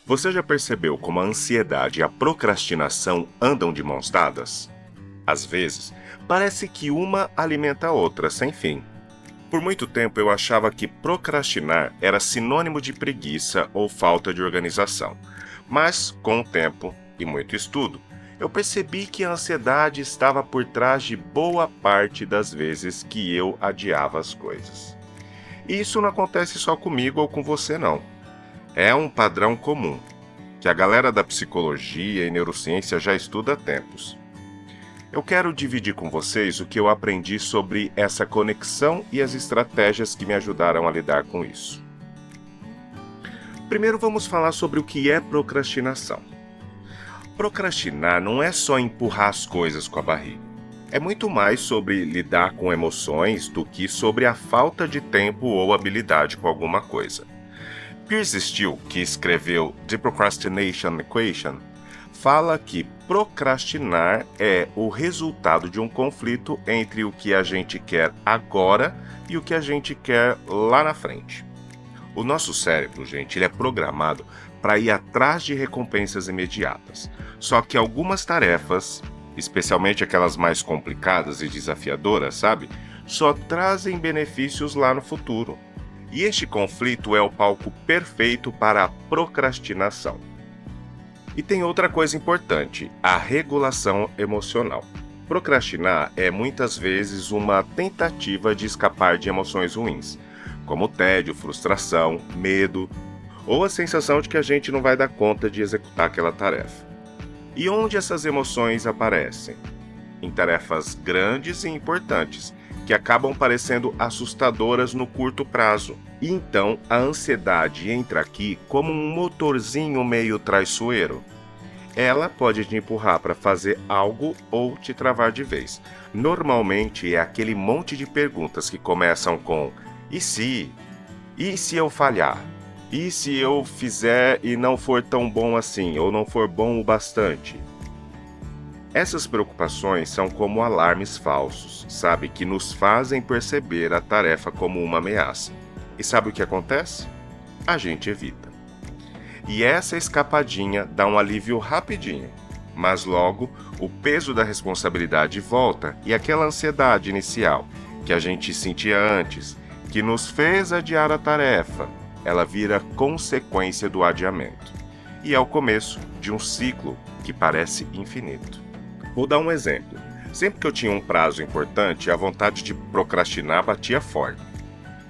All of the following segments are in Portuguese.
Você já percebeu como a ansiedade e a procrastinação andam de mãos dadas? Às vezes, parece que uma alimenta a outra sem fim. Por muito tempo eu achava que procrastinar era sinônimo de preguiça ou falta de organização. Mas, com o tempo e muito estudo, eu percebi que a ansiedade estava por trás de boa parte das vezes que eu adiava as coisas. E isso não acontece só comigo ou com você, não. É um padrão comum, que a galera da psicologia e neurociência já estuda há tempos. Eu quero dividir com vocês o que eu aprendi sobre essa conexão e as estratégias que me ajudaram a lidar com isso. Primeiro vamos falar sobre o que é procrastinação. Procrastinar não é só empurrar as coisas com a barriga. É muito mais sobre lidar com emoções do que sobre a falta de tempo ou habilidade com alguma coisa. Piers Steel, que escreveu The Procrastination Equation, fala que procrastinar é o resultado de um conflito entre o que a gente quer agora e o que a gente quer lá na frente. O nosso cérebro, gente, ele é programado para ir atrás de recompensas imediatas. Só que algumas tarefas, especialmente aquelas mais complicadas e desafiadoras, sabe, só trazem benefícios lá no futuro. E este conflito é o palco perfeito para a procrastinação. E tem outra coisa importante, a regulação emocional. Procrastinar é muitas vezes uma tentativa de escapar de emoções ruins, como tédio, frustração, medo, ou a sensação de que a gente não vai dar conta de executar aquela tarefa. E onde essas emoções aparecem? Em tarefas grandes e importantes, que acabam parecendo assustadoras no curto prazo. E então a ansiedade entra aqui como um motorzinho meio traiçoeiro. Ela pode te empurrar para fazer algo ou te travar de vez. Normalmente é aquele monte de perguntas que começam com e se? E se eu falhar? E se eu fizer e não for tão bom assim, ou não for bom o bastante? Essas preocupações são como alarmes falsos, sabe, que nos fazem perceber a tarefa como uma ameaça. E sabe o que acontece? A gente evita. E essa escapadinha dá um alívio rapidinho, mas logo o peso da responsabilidade volta e aquela ansiedade inicial que a gente sentia antes, que nos fez adiar a tarefa, ela vira consequência do adiamento. E é o começo de um ciclo que parece infinito. Vou dar um exemplo. Sempre que eu tinha um prazo importante, a vontade de procrastinar batia forte.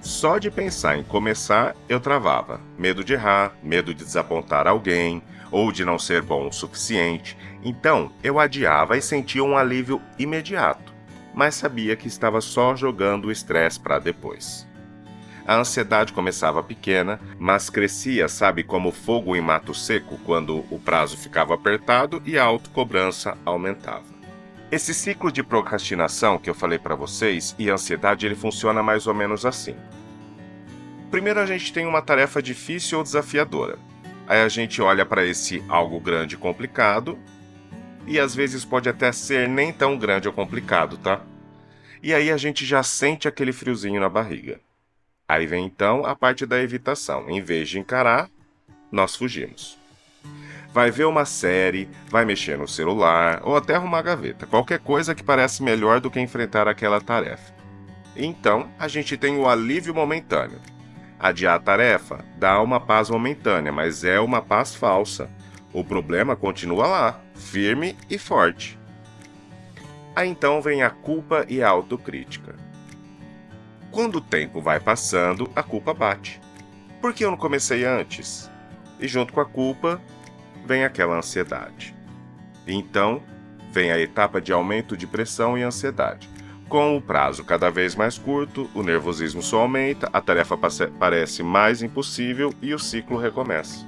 Só de pensar em começar, eu travava. Medo de errar, medo de desapontar alguém, ou de não ser bom o suficiente. Então, eu adiava e sentia um alívio imediato, mas sabia que estava só jogando o estresse para depois. A ansiedade começava pequena, mas crescia, sabe, como fogo em mato seco, quando o prazo ficava apertado e a autocobrança aumentava. Esse ciclo de procrastinação que eu falei para vocês e ansiedade, ele funciona mais ou menos assim. Primeiro a gente tem uma tarefa difícil ou desafiadora. Aí a gente olha para esse algo grande e complicado, e às vezes pode até ser nem tão grande ou complicado, tá? E aí a gente já sente aquele friozinho na barriga. Aí vem então a parte da evitação. Em vez de encarar, nós fugimos. Vai ver uma série, vai mexer no celular ou até arrumar a gaveta. Qualquer coisa que parece melhor do que enfrentar aquela tarefa. Então, a gente tem o alívio momentâneo. Adiar a tarefa dá uma paz momentânea, mas é uma paz falsa. O problema continua lá, firme e forte. Aí então vem a culpa e a autocrítica. Quando o tempo vai passando, a culpa bate. Por que eu não comecei antes? E junto com a culpa, vem aquela ansiedade. E então, vem a etapa de aumento de pressão e ansiedade. Com o prazo cada vez mais curto, o nervosismo só aumenta, a tarefa parece mais impossível e o ciclo recomeça.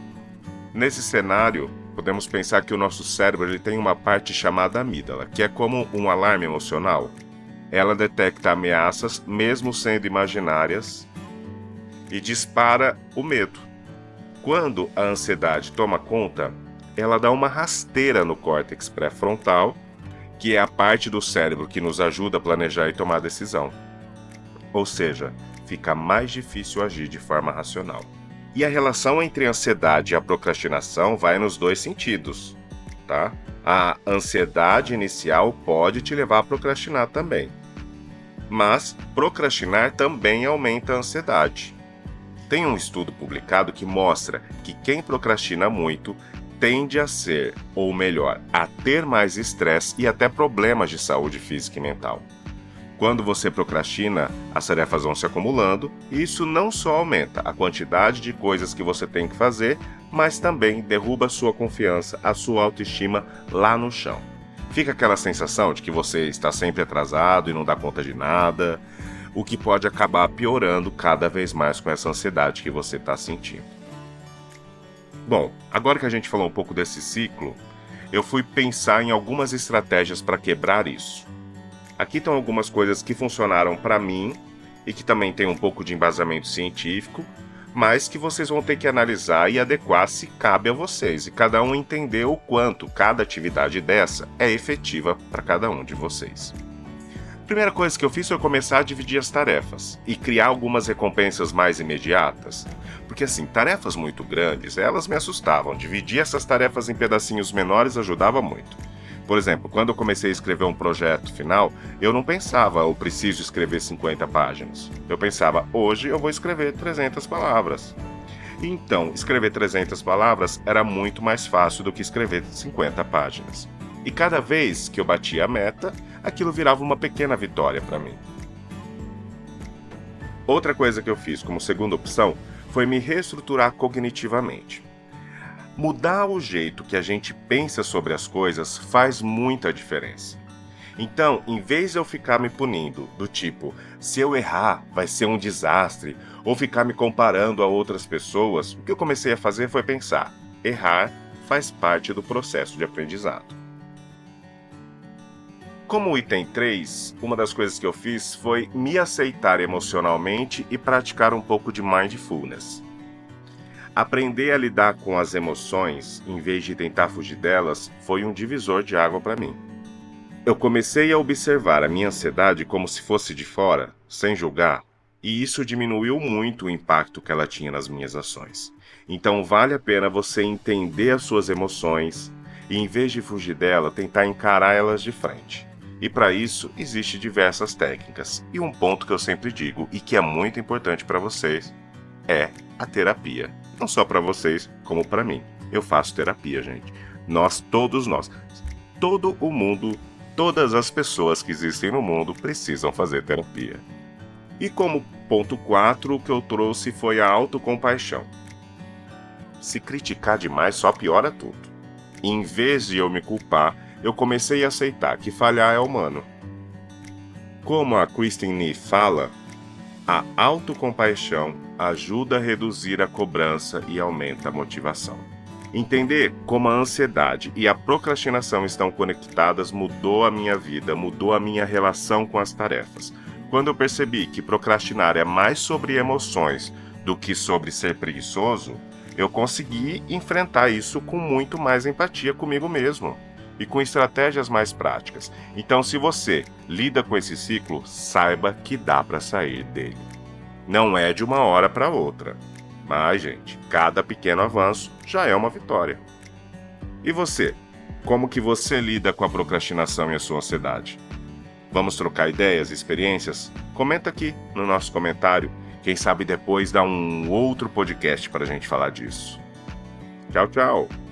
Nesse cenário, podemos pensar que o nosso cérebro ele tem uma parte chamada amígdala, que é como um alarme emocional. Ela detecta ameaças, mesmo sendo imaginárias, e dispara o medo. Quando a ansiedade toma conta, ela dá uma rasteira no córtex pré-frontal, que é a parte do cérebro que nos ajuda a planejar e tomar decisão. Ou seja, fica mais difícil agir de forma racional. E a relação entre a ansiedade e a procrastinação vai nos dois sentidos, tá? A ansiedade inicial pode te levar a procrastinar também. Mas procrastinar também aumenta a ansiedade. Tem um estudo publicado que mostra que quem procrastina muito tende a ser, ou melhor, a ter mais estresse e até problemas de saúde física e mental. Quando você procrastina, as tarefas vão se acumulando e isso não só aumenta a quantidade de coisas que você tem que fazer, mas também derruba a sua confiança, a sua autoestima lá no chão. Fica aquela sensação de que você está sempre atrasado e não dá conta de nada, o que pode acabar piorando cada vez mais com essa ansiedade que você está sentindo. Bom, agora que a gente falou um pouco desse ciclo, eu fui pensar em algumas estratégias para quebrar isso. Aqui estão algumas coisas que funcionaram para mim e que também tem um pouco de embasamento científico, mas que vocês vão ter que analisar e adequar se cabe a vocês e cada um entender o quanto cada atividade dessa é efetiva para cada um de vocês. A primeira coisa que eu fiz foi começar a dividir as tarefas e criar algumas recompensas mais imediatas, porque assim, tarefas muito grandes, elas me assustavam. Dividir essas tarefas em pedacinhos menores ajudava muito. Por exemplo, quando eu comecei a escrever um projeto final, eu não pensava, eu preciso escrever 50 páginas. Eu pensava, hoje eu vou escrever 300 palavras. Então, escrever 300 palavras era muito mais fácil do que escrever 50 páginas. E cada vez que eu batia a meta, aquilo virava uma pequena vitória para mim. Outra coisa que eu fiz como segunda opção foi me reestruturar cognitivamente. Mudar o jeito que a gente pensa sobre as coisas faz muita diferença. Então, em vez de eu ficar me punindo, do tipo, se eu errar, vai ser um desastre, ou ficar me comparando a outras pessoas, o que eu comecei a fazer foi pensar, errar faz parte do processo de aprendizado. Como item 3, uma das coisas que eu fiz foi me aceitar emocionalmente e praticar um pouco de mindfulness. Aprender a lidar com as emoções, em vez de tentar fugir delas, foi um divisor de água para mim. Eu comecei a observar a minha ansiedade como se fosse de fora, sem julgar, e isso diminuiu muito o impacto que ela tinha nas minhas ações. Então vale a pena você entender as suas emoções e, em vez de fugir dela, tentar encarar elas de frente. E para isso, existem diversas técnicas. E um ponto que eu sempre digo, e que é muito importante para vocês, é a terapia. Não só para vocês, como para mim. Eu faço terapia, gente. Todos nós, todo o mundo, todas as pessoas que existem no mundo precisam fazer terapia. E como ponto 4, o que eu trouxe foi a autocompaixão. Se criticar demais só piora tudo. E em vez de eu me culpar, eu comecei a aceitar que falhar é humano. Como a Kristin Neff fala, a autocompaixão ajuda a reduzir a cobrança e aumenta a motivação. Entender como a ansiedade e a procrastinação estão conectadas mudou a minha vida, mudou a minha relação com as tarefas. Quando eu percebi que procrastinar é mais sobre emoções do que sobre ser preguiçoso, eu consegui enfrentar isso com muito mais empatia comigo mesmo e com estratégias mais práticas. Então, se você lida com esse ciclo, saiba que dá para sair dele. Não é de uma hora para outra, mas, gente, cada pequeno avanço já é uma vitória. E você? Como que você lida com a procrastinação e a sua ansiedade? Vamos trocar ideias e experiências? Comenta aqui no nosso comentário. Quem sabe depois dá um outro podcast para a gente falar disso. Tchau, tchau!